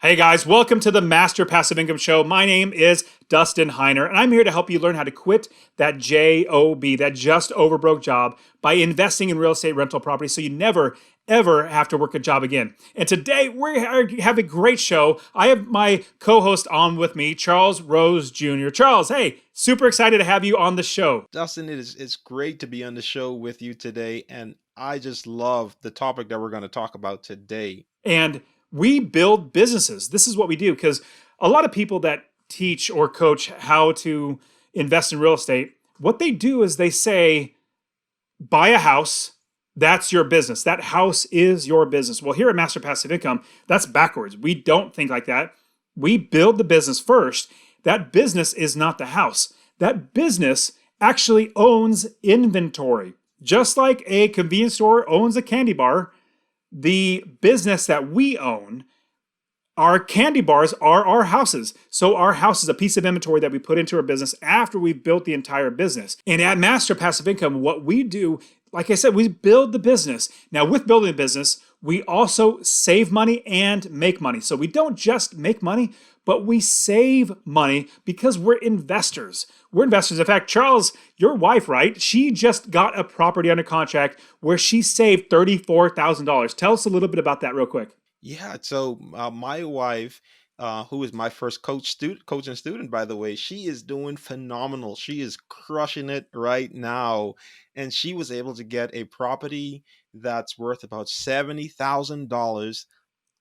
Hey guys, welcome to the Master Passive Income Show. My name is Dustin Heiner, and I'm here to help you learn how to quit that JOB, that just over broke job, by investing in real estate rental property so you never, ever have to work a job again. And today we have a great show. I have my co-host on with me, Charles Rose Jr. Charles, hey, super excited to have you on the show. Dustin, it's great to be on the show with you today, and I just love the topic that we're going to talk about today. And we build businesses. This is what we do because a lot of people that teach or coach how to invest in real estate, what they do is they say, buy a house, that's your business. That house is your business. Well, here at Master Passive Income, that's backwards. We don't think like that. We build the business first. That business is not the house. That business actually owns inventory. Just like a convenience store owns a candy bar, the business that we own, our candy bars are our houses. So our house is a piece of inventory that we put into our business after we've built the entire business. And at Master Passive Income, what we do, like I said, we build the business. Now with building a business, we also save money and make money. So we don't just make money, but we save money because we're investors. We're investors. In fact, Charles, your wife, right? She just got a property under contract where she saved $34,000. Tell us a little bit about that real quick. Yeah, so my wife, who is my first coaching student, by the way, she is doing phenomenal. She is crushing it right now, and she was able to get a property that's worth about $70,000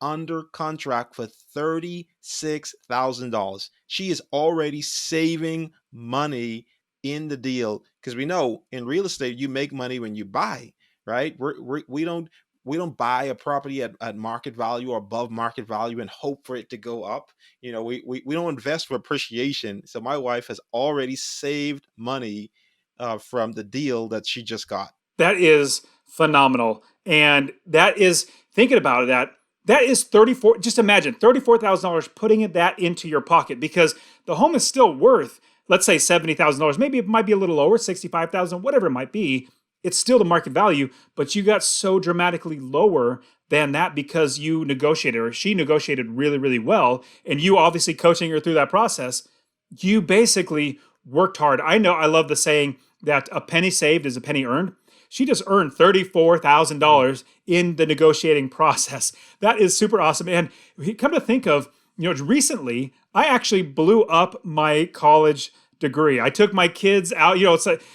under contract for $36,000. She is already saving money in the deal because we know in real estate you make money when you buy, right? We don't buy a property at market value or above market value and hope for it to go up. We don't invest for appreciation. So my wife has already saved money from the deal that she just got. That is phenomenal. And that is, thinking about that is 34, just imagine $34,000 putting that into your pocket because the home is still worth, let's say $70,000. Maybe it might be a little lower, $65,000, whatever it might be. It's still the market value, but you got so dramatically lower than that because you negotiated, or she negotiated really, really well. And you obviously coaching her through that process, you basically worked hard. I know, I love the saying that a penny saved is a penny earned. She just earned $34,000 in the negotiating process. That is super awesome. And come to think of, recently, I actually blew up my college degree. I took my kids out,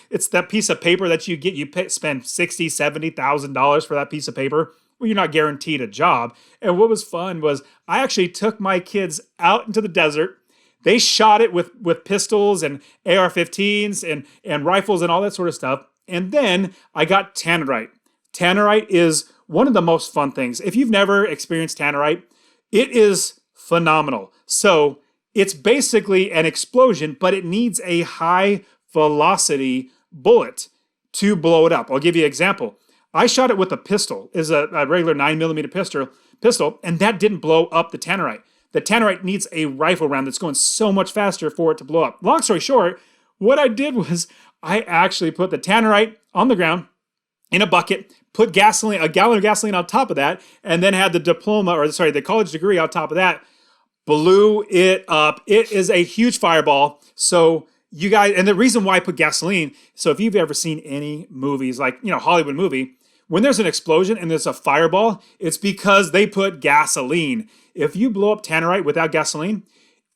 it's that piece of paper that you get, spend $60,000, $70,000 for that piece of paper. Well, you're not guaranteed a job. And what was fun was I actually took my kids out into the desert. They shot it with pistols and AR-15s and rifles and all that sort of stuff. And then I got tannerite. Tannerite is one of the most fun things. If you've never experienced tannerite, it is phenomenal. So it's basically an explosion, but it needs a high velocity bullet to blow it up. I'll give you an example. I shot it with a pistol, is a regular 9mm pistol, and that didn't blow up the tannerite. The tannerite needs a rifle round that's going so much faster for it to blow up. Long story short, what I did was I actually put the tannerite on the ground in a bucket, put a gallon of gasoline on top of that, and then had the college degree on top of that. Blew it up. It is a huge fireball. So you guys, and the reason why I put gasoline, so if you've ever seen any movies, like, Hollywood movie, when there's an explosion and there's a fireball, it's because they put gasoline. If you blow up tannerite without gasoline,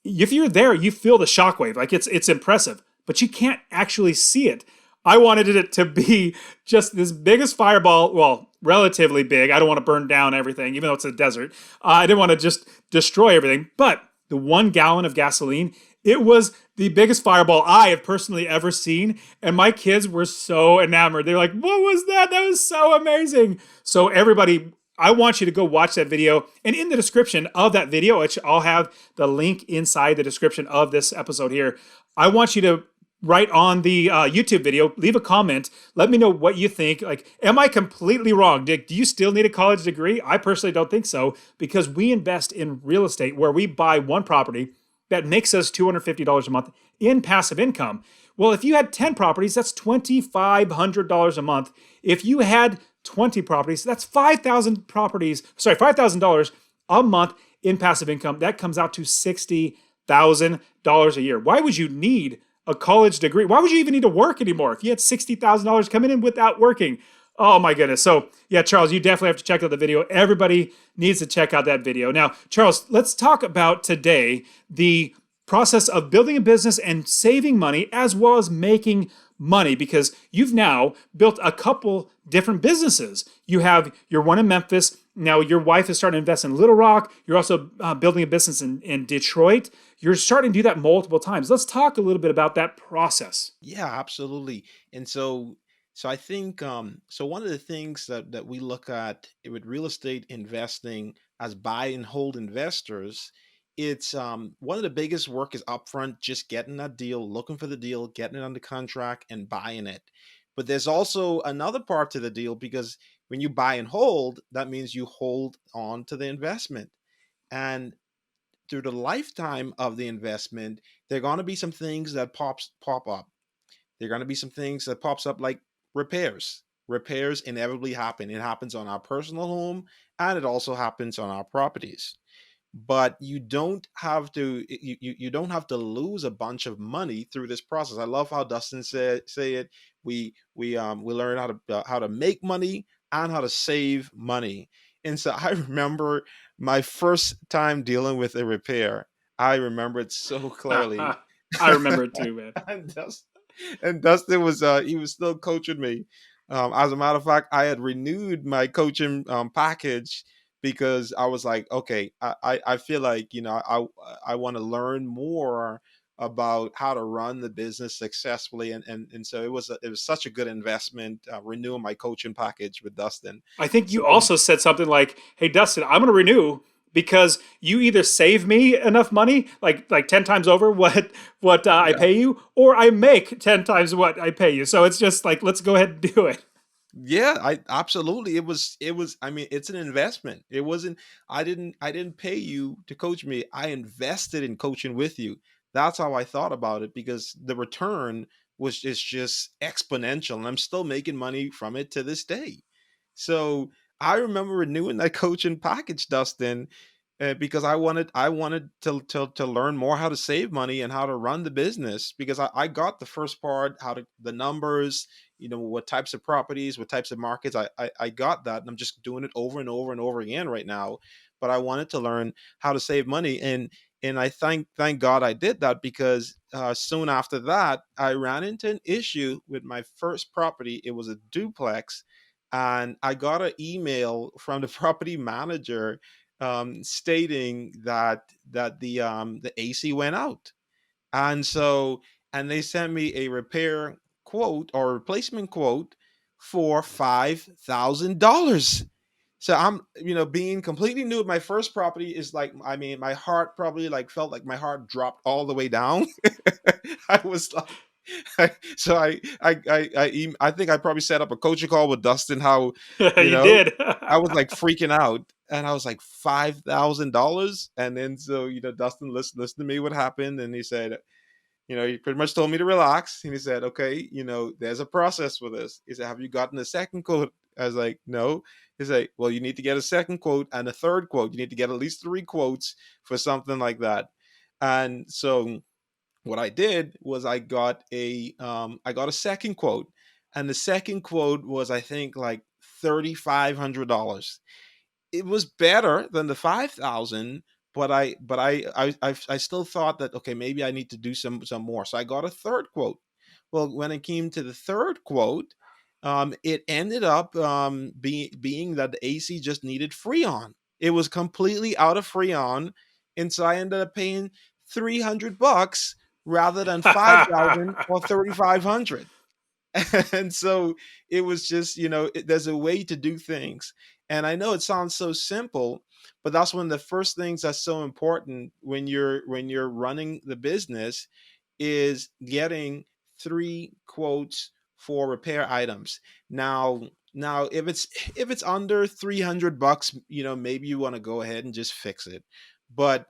if you're there, you feel the shockwave. Like it's impressive, but you can't actually see it. I wanted it to be just this biggest fireball, well, relatively big. I don't want to burn down everything, even though it's a desert. I didn't want to just destroy everything. But the 1 gallon of gasoline, it was the biggest fireball I have personally ever seen. And my kids were so enamored. They're like, what was that? That was so amazing. So everybody, I want you to go watch that video. And in the description of that video, which I'll have the link inside the description of this episode here, I want you to right on the YouTube video, leave a comment. Let me know what you think. Like, am I completely wrong? Do you still need a college degree? I personally don't think so because we invest in real estate where we buy one property that makes us $250 a month in passive income. Well, if you had 10 properties, that's $2,500 a month. If you had 20 properties, that's $5,000 a month in passive income, that comes out to $60,000 a year. Why would you need a college degree? Why would you even need to work anymore if you had $60,000 coming in without working? Oh my goodness. So, yeah, Charles, you definitely have to check out the video. Everybody needs to check out that video. Now, Charles, let's talk about today the process of building a business and saving money as well as making money, because you've now built a couple different businesses. You have your one in Memphis. Now your wife is starting to invest in Little Rock. You're also building a business in Detroit. You're starting to do that multiple times. Let's talk a little bit about that process. Yeah, absolutely. And so I think so one of the things that we look at with real estate investing as buy and hold investors, it's one of the biggest work is upfront, just getting that deal, looking for the deal, getting it under contract and buying it. But there's also another part to the deal, because when you buy and hold, that means you hold on to the investment. And through the lifetime of the investment, there are going to be some things that pop up. There are going to be some things that pops up, like repairs. Repairs inevitably happen. It happens on our personal home, and it also happens on our properties. But you don't have to you don't have to lose a bunch of money through this process. I love how Dustin said say it. We learn how to make money and how to save money. And so I remember my first time dealing with a repair. I remember it so clearly. I remember it too, man. and Dustin, and Dustin was he was still coaching me. As a matter of fact, I had renewed my coaching package because I was like, okay, I feel like, I want to learn more about how to run the business successfully, and so it was such a good investment, renewing my coaching package with Dustin. I think So you also said something like, "Hey, Dustin, I'm going to renew because you either save me enough money, like 10 times over what I yeah, pay you, or I make 10 times what I pay you. So it's just like, let's go ahead and do it." yeah, I absolutely. It was. I mean, it's an investment. It wasn't. I didn't pay you to coach me. I invested in coaching with you. That's how I thought about it, because the return was is just exponential, and I'm still making money from it to this day. So I remember renewing that coaching package, Dustin, because I wanted to learn more how to save money and how to run the business, because I got the first part, how to the numbers, what types of properties, what types of markets. I got that, and I'm just doing it over and over and over again right now. But I wanted to learn how to save money, and I thank God I did that, because soon after that I ran into an issue with my first property. It was a duplex, and I got an email from the property manager, stating that the AC went out, and they sent me a repair quote or replacement quote for $5,000. So I'm, being completely new at my first property is like, I mean, my heart probably like felt like my heart dropped all the way down. I was like, so I think I probably set up a coaching call with Dustin. How, you You know, did. I was like freaking out, and I was like $5,000, and then so Dustin listened to me what happened, and he said, he pretty much told me to relax. And he said, okay, there's a process for this. He said, have you gotten a second quote? I was like, no. He's like, well, you need to get a second quote and a third quote. You need to get at least 3 quotes for something like that. And so what I did was I got a second quote. And the second quote was, I think, like $3,500. It was better than the 5,000, but I still thought that, okay, maybe I need to do some more. So I got a third quote. Well, when it came to the third quote, it ended up being that the AC just needed Freon. It was completely out of Freon, and so I ended up paying $300 rather than 5,000 or 3,500. And so it was just, there's a way to do things. And I know it sounds so simple, but that's one of the first things that's so important when you're running the business, is getting 3 quotes for repair items. Now if it's under $300, maybe you want to go ahead and just fix it. But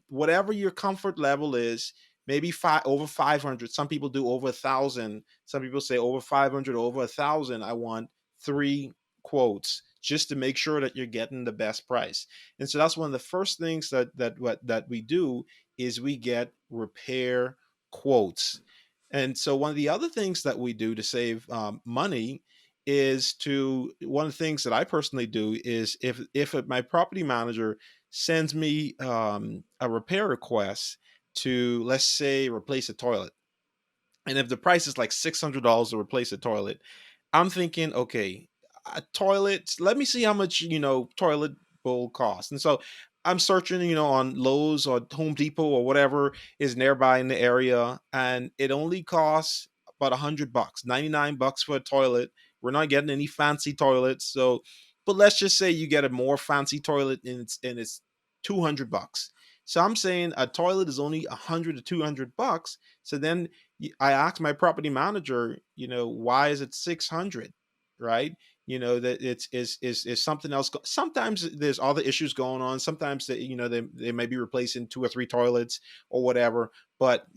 whatever your comfort level is, maybe over 500. Some people do over 1,000. Some people say over 500, over 1,000. I want 3 quotes just to make sure that you're getting the best price. And so that's one of the first things that we do is we get repair quotes. And so one of the other things that we do to save money is to one of the things that I personally do is if my property manager sends me a repair request to, let's say, replace a toilet, and if the price is like $600 to replace a toilet, I'm thinking, okay, a toilet, let me see how much, toilet bowl costs. And so I'm searching, on Lowe's or Home Depot or whatever is nearby in the area. And it only costs about $100, $99 for a toilet. We're not getting any fancy toilets. So, but let's just say you get a more fancy toilet and it's $200. So I'm saying a toilet is only $100 to $200. So then I asked my property manager, why is it 600, right? That it's is something else. Sometimes there's other issues going on. Sometimes they may be replacing 2 or 3 toilets or whatever. But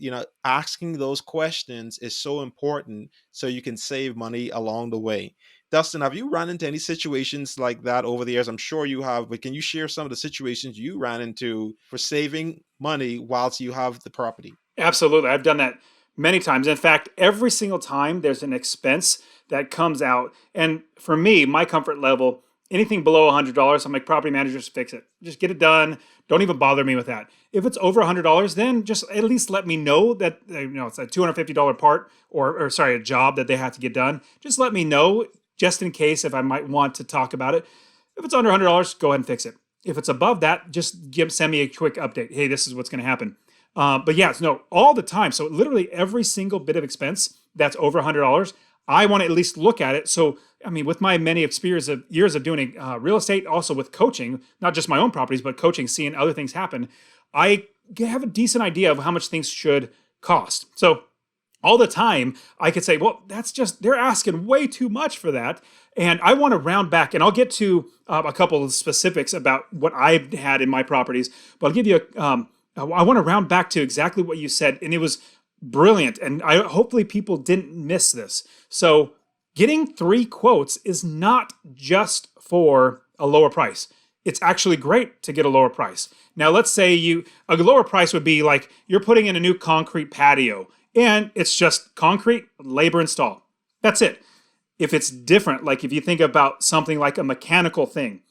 asking those questions is so important so you can save money along the way. Dustin, have you run into any situations like that over the years? I'm sure you have, but can you share some of the situations you ran into for saving money whilst you have the property? Absolutely. I've done that many times. In fact, every single time there's an expense that comes out. And for me, my comfort level, anything below $100, I'm like, property managers, fix it. Just get it done. Don't even bother me with that. If it's over $100, then just at least let me know that it's a $250 part or sorry, a job that they have to get done. Just let me know just in case if I might want to talk about it. If it's under $100, go ahead and fix it. If it's above that, just send me a quick update. Hey, this is what's going to happen. But yes, no, all the time. So literally every single bit of expense that's over $100, I want to at least look at it. So, I mean, with my many years of doing real estate, also with coaching, not just my own properties, but coaching, seeing other things happen, I have a decent idea of how much things should cost. So all the time, I could say, well, they're asking way too much for that. And I want to round back, and I'll get to a couple of specifics about what I've had in my properties, but I'll give you I want to round back to exactly what you said, and it was brilliant. And hopefully people didn't miss this. So getting 3 quotes is not just for a lower price. It's actually great to get a lower price. Now, let's say a lower price would be like you're putting in a new concrete patio, and it's just concrete, labor install. That's it. If it's different, like if you think about something like a mechanical thing,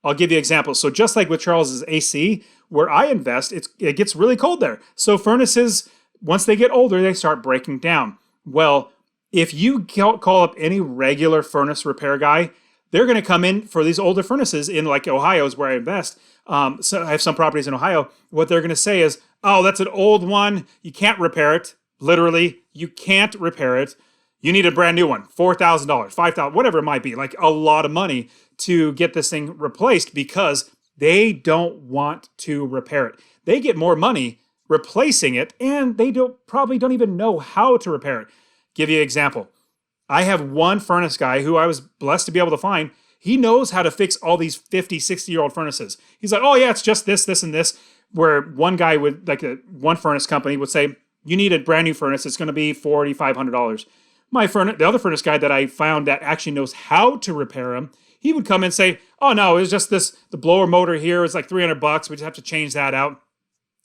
I'll give you examples. So just like with Charles's AC, where I invest, it gets really cold there. So furnaces, once they get older, they start breaking down. Well, if you call up any regular furnace repair guy, they're going to come in for these older furnaces in like Ohio is where I invest. So I have some properties in Ohio. What they're going to say is, oh, that's an old one. You can't repair it. Literally, you can't repair it. You need a brand new one, $4,000, $5,000, whatever it might be, like a lot of money to get this thing replaced because they don't want to repair it. They get more money replacing it, and they probably don't even know how to repair it. Give you an example. I have one furnace guy who I was blessed to be able to find. He knows how to fix all these 50, 60-year-old furnaces. He's like, oh yeah, it's just this, this, and this. Where one guy would, like one furnace company would say, you need a brand new furnace. It's going to be $4,500. The other furnace guy that I found that actually knows how to repair them, he would come and say, oh no, it's just the blower motor here is like $300. We just have to change that out.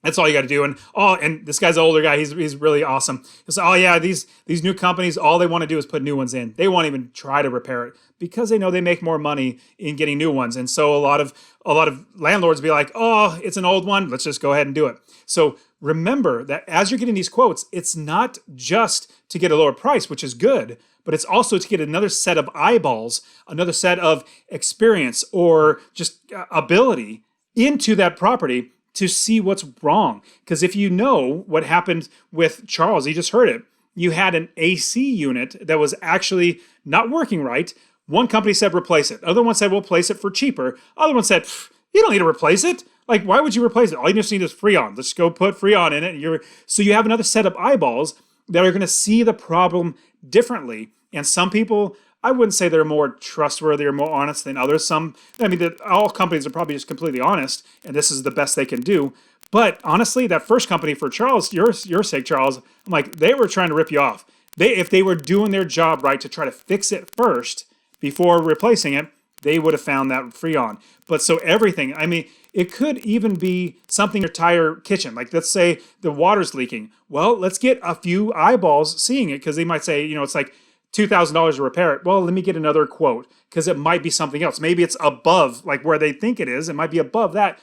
That's all you got to do. And this guy's an older guy. He's really awesome. He'll say, oh yeah, these new companies, all they want to do is put new ones in. They won't even try to repair it because they know they make more money in getting new ones. And so a lot of landlords be like, oh, it's an old one. Let's just go ahead and do it. So remember that as you're getting these quotes, it's not just to get a lower price, which is good, but it's also to get another set of eyeballs, another set of experience or just ability into that property to see what's wrong. Because if you know what happened with Charles, you just heard it. You had an AC unit that was actually not working right. One company said replace it. Other one said we'll place it for cheaper. Other one said you don't need to replace it. Like, why would you replace it? All you just need is Freon. Let's go put Freon in it. So you have another set of eyeballs that are going to see the problem differently. And some people, I wouldn't say they're more trustworthy or more honest than others. All companies are probably just completely honest, and this is the best they can do. But honestly, that first company for Charles, your sake, Charles, I'm like, they were trying to rip you off. If they were doing their job right to try to fix it first before replacing it, they would have found that freon. But so everything, I mean, it could even be something in your entire kitchen. Like let's say the water's leaking. Well, let's get a few eyeballs seeing it because they might say, it's like $2,000 to repair it. Well, let me get another quote because it might be something else. Maybe it's above like where they think it is. It might be above that.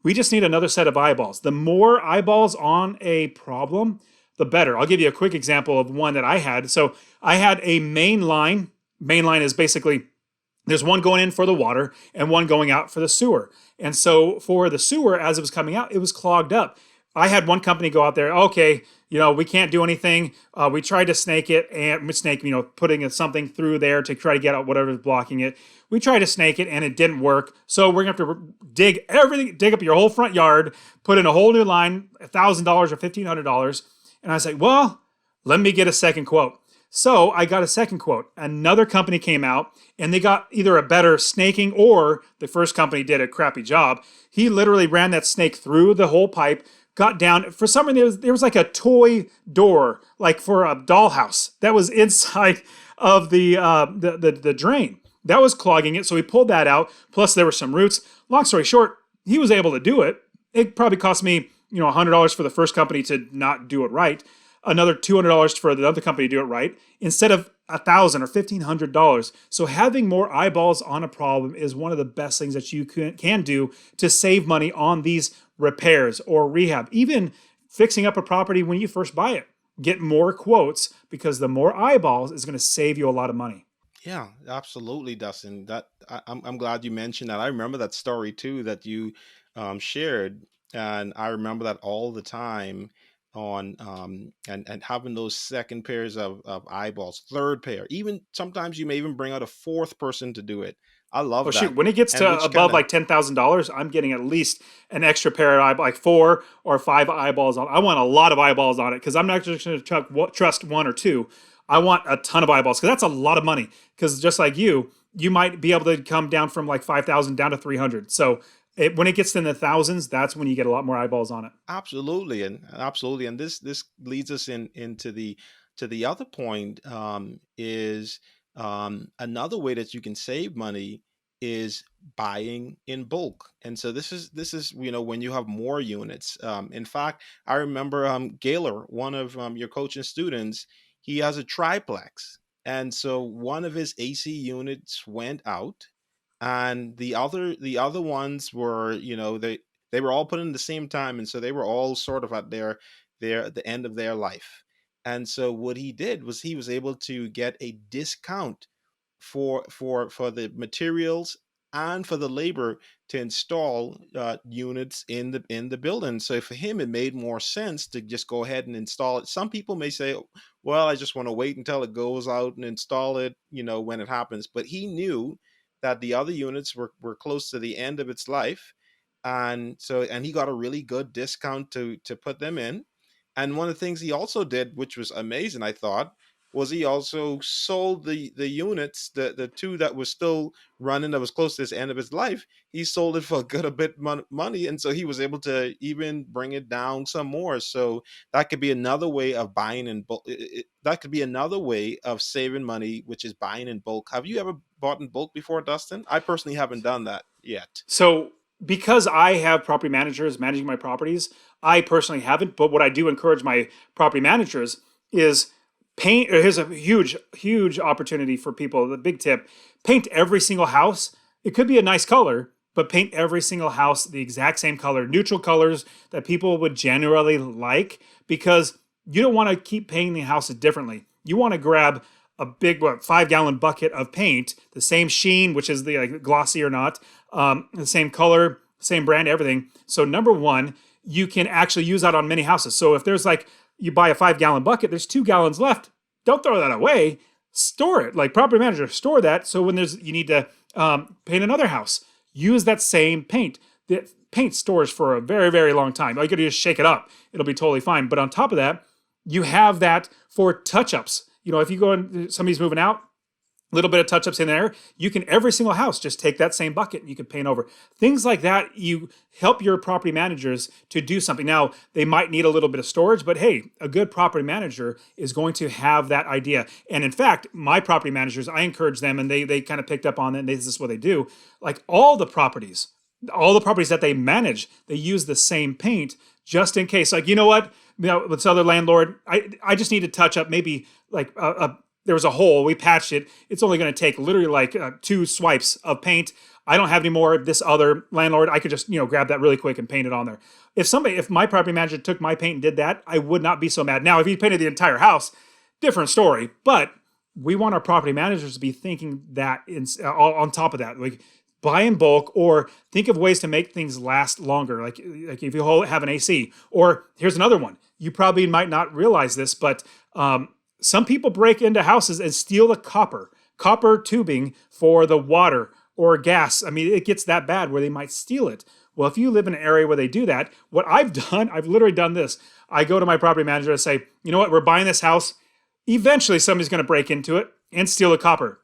We just need another set of eyeballs. The more eyeballs on a problem, the better. I'll give you a quick example of one that I had. So I had a main line. Main line is basically there's one going in for the water and one going out for the sewer. And so for the sewer, as it was coming out, it was clogged up. I had one company go out there, okay, we can't do anything. We tried to snake it and putting something through there to try to get out whatever's blocking it. We tried to snake it and it didn't work. So we're going to have to dig up your whole front yard, put in a whole new line, $1,000 or $1,500. And I was like, well, let me get a second quote. So I got a second quote. Another company came out and they got either a better snaking or the first company did a crappy job. He literally ran that snake through the whole pipe, got down. For some reason, there was like a toy door, like for a dollhouse that was inside of the drain. That was clogging it. So he pulled that out. Plus there were some roots. Long story short, he was able to do it. It probably cost me, $100 for the first company to not do it right. Another $200 for the other company to do it right, instead of $1,000 or $1,500. So having more eyeballs on a problem is one of the best things that you can do to save money on these repairs or rehab. Even fixing up a property when you first buy it. Get more quotes because the more eyeballs is going to save you a lot of money. Yeah, absolutely, Dustin. I'm glad you mentioned that. I remember that story too that you shared, and I remember that all the time on and having those second pairs of eyeballs, third pair. Even sometimes you may even bring out a fourth person to do it. I love Oh that. shoot! When it gets And to which above kind of like $10,000, I'm getting at least an extra pair of eyeballs, like 4 or 5 eyeballs on. I want a lot of eyeballs on it because I'm not just going to trust 1 or 2. I want a ton of eyeballs because that's a lot of money. Because just like you might be able to come down from like 5,000 down to 300. So when it gets in the thousands, that's when you get a lot more eyeballs on it. absolutely, and this leads us into the other point, is another way that you can save money is buying in bulk. And so this is when you have more units. In fact, I remember Gaylor, one of your coaching students, he has a triplex, and so one of his AC units went out, and the other ones were, they were all put in the same time, and so they were all sort of at the end of their life. And so what he did was he was able to get a discount for the materials and for the labor to install units in the building. So for him, it made more sense to just go ahead and install it. Some people may say, "Well, I just want to wait until it goes out and install it, when it happens." But he knew that the other units were close to the end of its life, and he got a really good discount to put them in. And one of the things he also did, which was amazing, I thought, was he also sold the units, the two that was still running, that was close to the end of his life. He sold it for a good a bit money, and so he was able to even bring it down some more. So that could be another way of buying in bulk. That could be another way of saving money, which is buying in bulk. Have you ever bought in bulk before, Dustin? I personally haven't done that yet. So because I have property managers managing my properties, I personally haven't. But what I do encourage my property managers is paint. Here's a huge opportunity for people. The big tip: paint every single house. It could be a nice color, but paint every single house the exact same color, neutral colors that people would generally like, because you don't want to keep painting houses differently. You want to grab a big 5-gallon bucket of paint, the same sheen, which is the glossy or not, the same color, same brand, everything. So number one, you can actually use that on many houses. So if there's you buy a 5-gallon bucket, there's 2 gallons left. Don't throw that away. Store it. Like property manager, store that. So when you need to paint another house, use that same paint. The paint stores for a very, very long time. All you gotta do is shake it up. It'll be totally fine. But on top of that, you have that for touch-ups. If you go and somebody's moving out, little bit of touch ups in there. You can, every single house, just take that same bucket and you can paint over. Things like that, you help your property managers to do something. Now, they might need a little bit of storage, but hey, a good property manager is going to have that idea. And in fact, my property managers, I encourage them, and they kind of picked up on it, and this is what they do. Like all the properties that they manage, they use the same paint just in case. Like, you know what? This other landlord, I just need to touch up maybe like there was a hole. We patched it. It's only going to take literally like two swipes of paint. I don't have any more. This other landlord, I could just grab that really quick and paint it on there. If my property manager took my paint and did that, I would not be so mad. Now, if he painted the entire house, different story. But we want our property managers to be thinking that on top of that, like buy in bulk, or think of ways to make things last longer. Like if you have an AC, or here's another one. You probably might not realize this, but some people break into houses and steal the copper tubing for the water or gas. I mean, it gets that bad where they might steal it. Well, if you live in an area where they do that, what I've done, I've literally done this. I go to my property manager and say, you know what, we're buying this house. Eventually, somebody's going to break into it and steal the copper.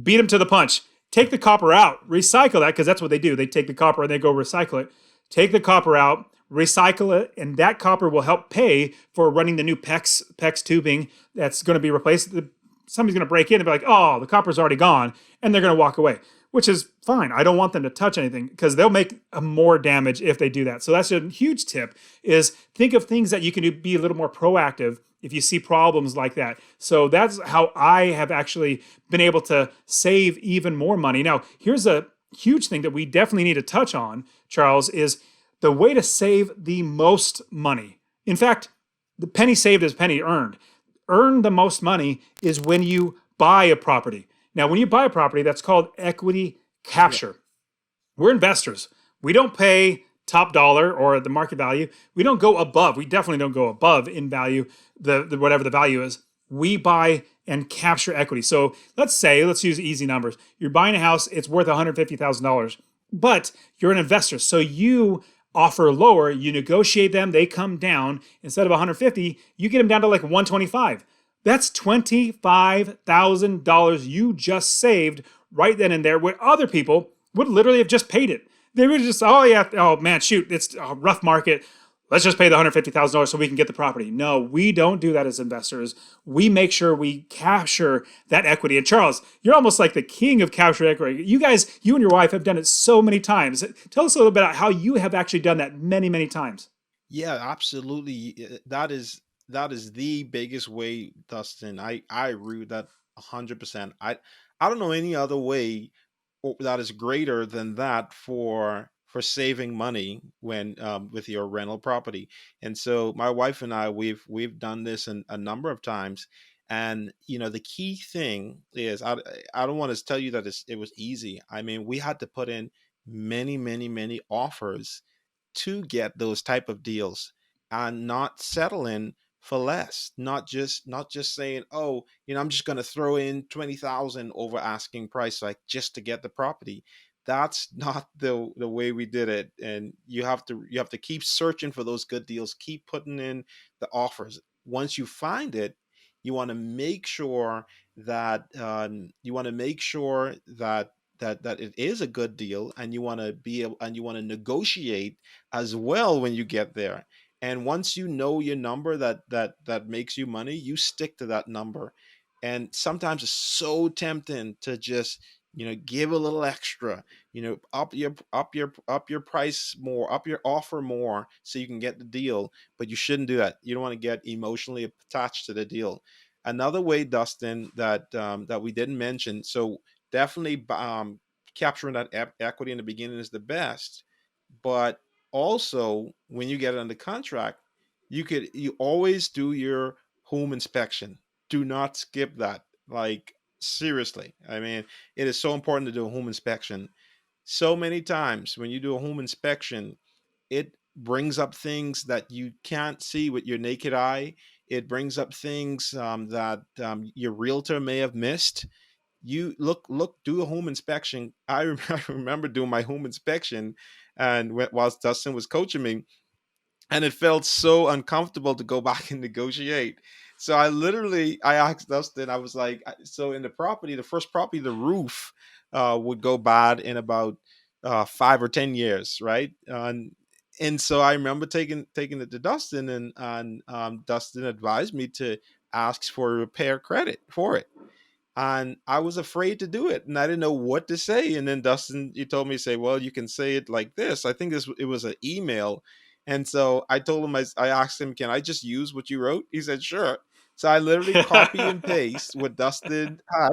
Beat them to the punch. Take the copper out. Recycle that, because that's what they do. They take the copper and they go recycle it. Take the copper out, recycle it, and that copper will help pay for running the new PEX tubing that's going to be replaced. Somebody's going to break in and be like, oh, the copper's already gone, and they're going to walk away, which is fine. I don't want them to touch anything because they'll make more damage if they do that. So that's a huge tip, is think of things that you can do, be a little more proactive if you see problems like that. So that's how I have actually been able to save even more money. Now, here's a huge thing that we definitely need to touch on, Charles, is the way to save the most money. In fact, the penny saved is penny earned. Earn the most money is when you buy a property. Now, when you buy a property, that's called equity capture. We're investors. We don't pay top dollar or the market value. We don't go above. We definitely don't go above in value, the whatever the value is. We buy and capture equity. So let's use easy numbers. You're buying a house, it's worth $150,000, but you're an investor. So you offer lower, you negotiate them, they come down. Instead of 150, you get them down to like 125. That's $25,000 you just saved right then and there, where other people would literally have just paid it. They would just, oh yeah, oh man, shoot, it's a rough market. Let's just pay the $150,000 so we can get the property. No, we don't do that as investors. We make sure we capture that equity. And Charles, you're almost like the king of capture equity. You guys, you and your wife have done it so many times. Tell us a little bit about how you have actually done that many, many times. Yeah, absolutely. That is the biggest way, Dustin. I agree with that 100%. I don't know any other way that is greater than that for saving money when with your rental property. And so my wife and I, we've done this a number of times. And the key thing is, I don't want to tell you that it was easy. I mean, we had to put in many, many, many offers to get those type of deals, and not settling for less. Not just saying, oh, I'm just going to throw in 20,000 over asking price, like, just to get the property. That's not the way we did it. And you have to keep searching for those good deals, keep putting in the offers. Once you find it, you want to make sure that that it is a good deal, and you want to be able, and you want to negotiate as well when you get there. And once you know your number that makes you money, you stick to that number. And sometimes it's so tempting to just give a little extra, up your price more, up your offer more, so you can get the deal. But you shouldn't do that. You don't want to get emotionally attached to the deal. Another way, Dustin, that we didn't mention, so definitely capturing that equity in the beginning is the best. But also, when you get it under contract, you always do your home inspection. Do not skip that. Like, seriously, I mean, it is so important to do a home inspection. So many times when you do a home inspection, it brings up things that you can't see with your naked eye. It brings up things that your realtor may have missed. You look, do a home inspection. I remember doing my home inspection, and whilst Dustin was coaching me, and it felt so uncomfortable to go back and negotiate. So I asked Dustin, I was like, so in the property, the first property, the roof would go bad in about 5 or 10 years, right? And so I remember taking it to Dustin, and Dustin advised me to ask for a repair credit for it, and I was afraid to do it, and I didn't know what to say. And then Dustin, he told me, say, well, you can say it like this. I think it was an email, and so I told him, I asked him, can I just use what you wrote? He said, sure. So I literally copy and paste what Dustin had,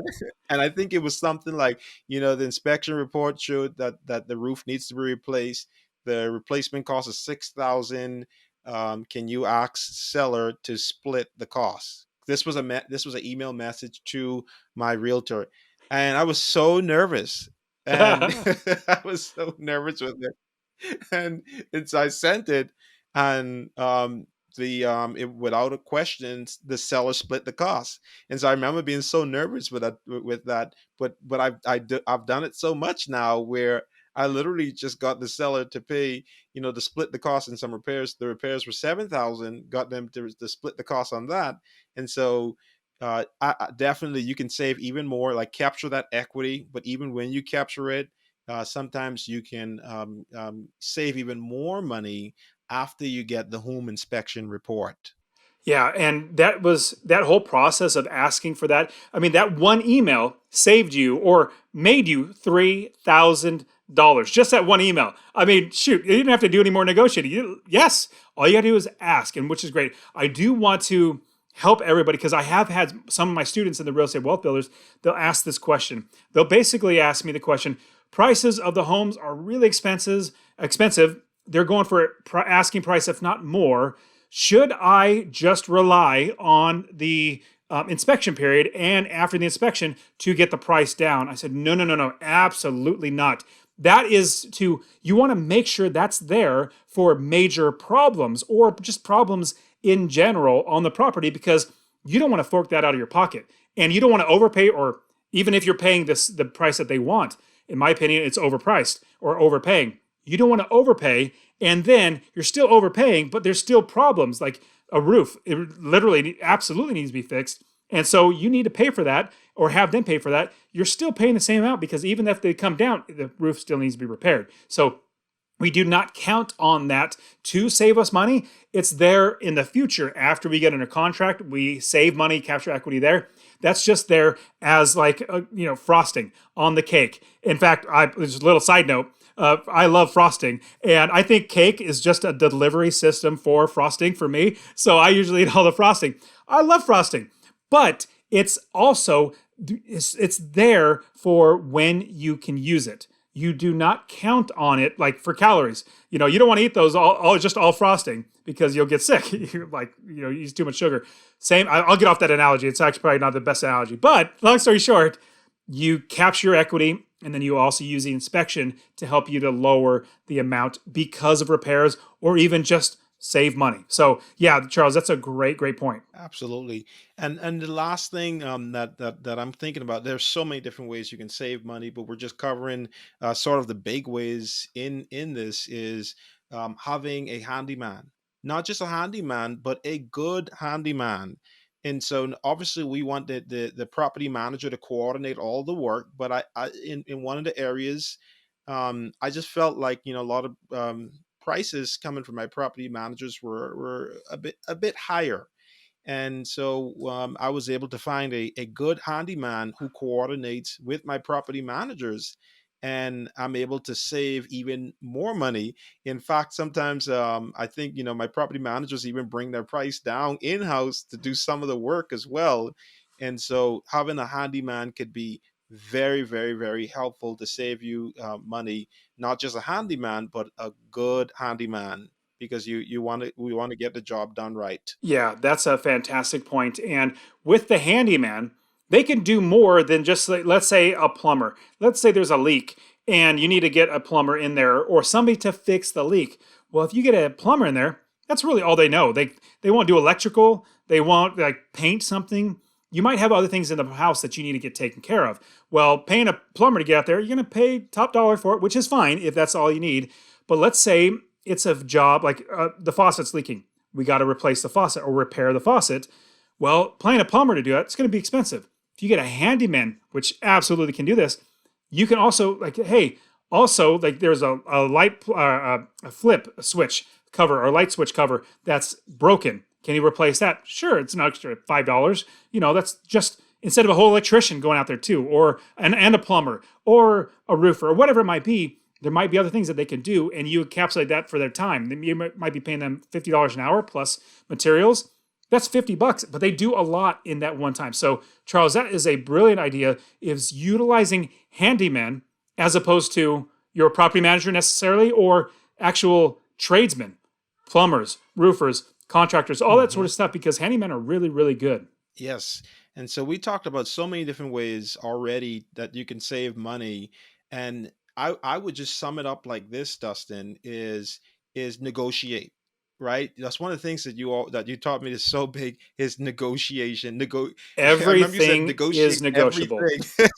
and I think it was something like, the inspection report showed that the roof needs to be replaced. The replacement cost is 6,000. Can you ask seller to split the cost? This was an email message to my realtor, and I was so nervous, and I was so nervous with it, and it's I sent it, and without a question, the seller split the cost. And so I remember being so nervous with that, but I've done it so much now where I literally just got the seller to pay, to split the cost in some repairs. The repairs were 7,000, got them to split the cost on that. And so definitely you can save even more, like capture that equity. But even when you capture it, sometimes you can save even more money after you get the home inspection report. Yeah, and that whole process of asking for that. I mean, that one email saved you or made you $3,000. Just that one email. I mean, shoot, you didn't have to do any more negotiating. Yes, all you got to do is ask, and which is great. I do want to help everybody because I have had some of my students in the real estate wealth builders. They'll ask this question. They'll basically ask me the question: prices of the homes are really expensive. Expensive. They're going for asking price, if not more. Should I just rely on the inspection period and after the inspection to get the price down? I said, no, no, no, no, absolutely not. That is you want to make sure that's there for major problems or just problems in general on the property because you don't want to fork that out of your pocket. And you don't want to overpay, or even if you're paying the price that they want, in my opinion, it's overpriced or overpaying. You don't want to overpay, and then you're still overpaying, but there's still problems like a roof. It literally absolutely needs to be fixed. And so you need to pay for that or have them pay for that. You're still paying the same amount because even if they come down, the roof still needs to be repaired. So we do not count on that to save us money. It's there in the future. After we get under contract, we save money, capture equity there. That's just there as like, frosting on the cake. In fact, just a little side note, I love frosting, and I think cake is just a delivery system for frosting for me. So I usually eat all the frosting. I love frosting, but it's also it's there for when you can use it. You do not count on it like for calories. You don't want to eat those all frosting because you'll get sick. You use too much sugar. Same. I'll get off that analogy. It's actually probably not the best analogy, but long story short, you capture your equity. And then you also use the inspection to help you to lower the amount because of repairs or even just save money. So yeah, Charles, that's a great, great point. Absolutely. And the last thing that I'm thinking about, there's so many different ways you can save money, but we're just covering sort of the big ways in this is having a handyman, not just a handyman, but a good handyman. And so obviously we want the property manager to coordinate all the work, but in one of the areas, I just felt like a lot of prices coming from my property managers were a bit higher. And so I was able to find a good handyman who coordinates with my property managers. And I'm able to save even more money. In fact, sometimes I think, my property managers even bring their price down in house to do some of the work as well. And so having a handyman could be very, very, very helpful to save you money, not just a handyman, but a good handyman because we want to get the job done right. Yeah, that's a fantastic point. And with the handyman, they can do more than just, like, let's say, a plumber. Let's say there's a leak and you need to get a plumber in there or somebody to fix the leak. Well, if you get a plumber in there, that's really all they know. They won't do electrical. They won't like paint something. You might have other things in the house that you need to get taken care of. Well, paying a plumber to get out there, you're going to pay top dollar for it, which is fine if that's all you need. But let's say it's a job like the faucet's leaking. We got to replace the faucet or repair the faucet. Well, paying a plumber to do that, it's going to be expensive. If you get a handyman, which absolutely can do this, you can also like, hey, also like there's a light, a flip switch cover or light switch cover that's broken. Can you replace that? Sure, it's an extra $5. That's just instead of a whole electrician going out there too, or and a plumber or a roofer or whatever it might be. There might be other things that they can do, and you encapsulate that for their time. You might be paying them $50 an hour plus materials. That's $50, but they do a lot in that one time. So, Charles, that is a brilliant idea. Is utilizing handymen as opposed to your property manager necessarily, or actual tradesmen, plumbers, roofers, contractors, all that sort of stuff, because handymen are really, really good. Yes. And so we talked about so many different ways already that you can save money. And I would just sum it up like this, Dustin, is negotiate. Right? That's one of the things that you taught me is so big is negotiation. I remember you said Everything is negotiate negotiable. everything.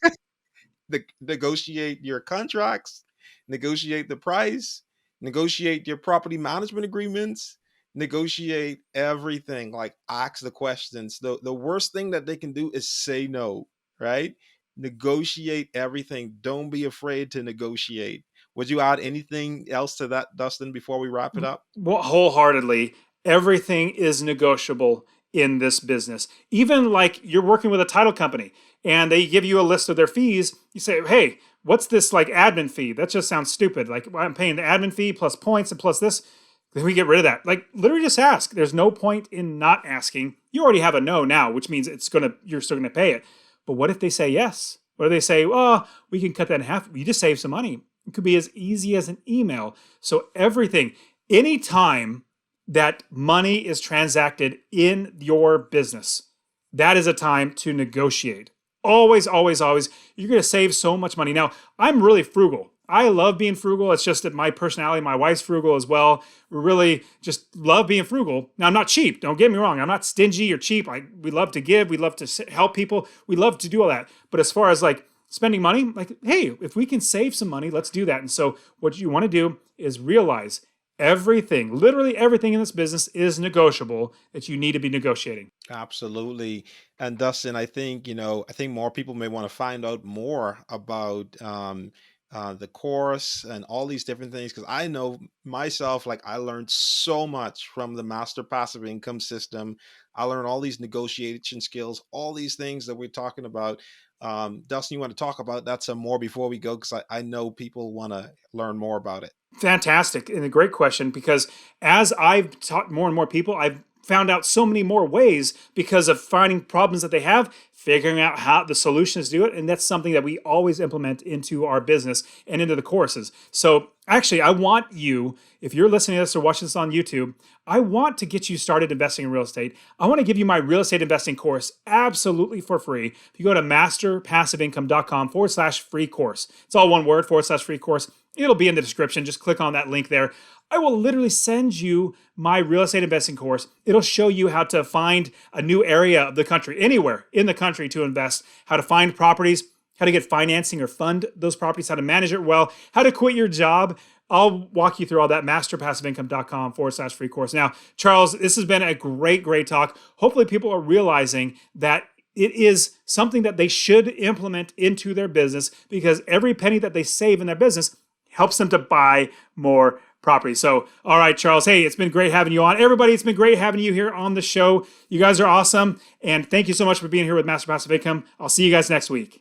Negotiate your contracts, negotiate the price, negotiate your property management agreements, negotiate everything. Like ask the questions. The worst thing that they can do is say no, right? Negotiate everything. Don't be afraid to negotiate. Would you add anything else to that, Dustin, before we wrap it up? Well, wholeheartedly, everything is negotiable in this business. Even like you're working with a title company and they give you a list of their fees, you say, hey, what's this like admin fee? That just sounds stupid. Like I'm paying the admin fee plus points and plus this. Then we get rid of that. Like literally just ask. There's no point in not asking. You already have a no now, which means you're still gonna pay it. But what if they say yes? What if they say, oh, we can cut that in half? You just save some money. It could be as easy as an email. So everything, anytime that money is transacted in your business, that is a time to negotiate. Always, always, always. You're going to save so much money. Now, I'm really frugal. I love being frugal. It's just that my personality, my wife's frugal as well. We really just love being frugal. Now, I'm not cheap. Don't get me wrong. I'm not stingy or cheap. We love to give. We love to help people. We love to do all that. But as far as like spending money, like, hey, if we can save some money, let's do that. And so what you want to do is realize everything, literally everything in this business is negotiable that you need to be negotiating. Absolutely. And Dustin, I think, I think more people may want to find out more about the course and all these different things. Because I know myself, like I learned so much from the Master Passive Income System. I learned all these negotiation skills, all these things that we're talking about. Dustin, you want to talk about that some more before we go? Because I know people want to learn more about it. Fantastic and a great question, because as I've taught more and more people, I've found out so many more ways because of finding problems that they have, figuring out how the solutions to do it. And that's something that we always implement into our business and into the courses. So actually, I want you, if you're listening to this or watching this on YouTube, I want to get you started investing in real estate. I want to give you my real estate investing course absolutely for free. If you go to masterpassiveincome.com/free course, it's all one word, /free course. It'll be in the description. Just click on that link there. I will literally send you my real estate investing course. It'll show you how to find a new area of the country, anywhere in the country to invest, how to find properties, how to get financing or fund those properties, how to manage it well, how to quit your job. I'll walk you through all that, masterpassiveincome.com/free course. Now, Charles, this has been a great, great talk. Hopefully people are realizing that it is something that they should implement into their business, because every penny that they save in their business helps them to buy more property. So, all right, Charles, hey, it's been great having you on. Everybody, it's been great having you here on the show. You guys are awesome. And thank you so much for being here with Master Passive Income. I'll see you guys next week.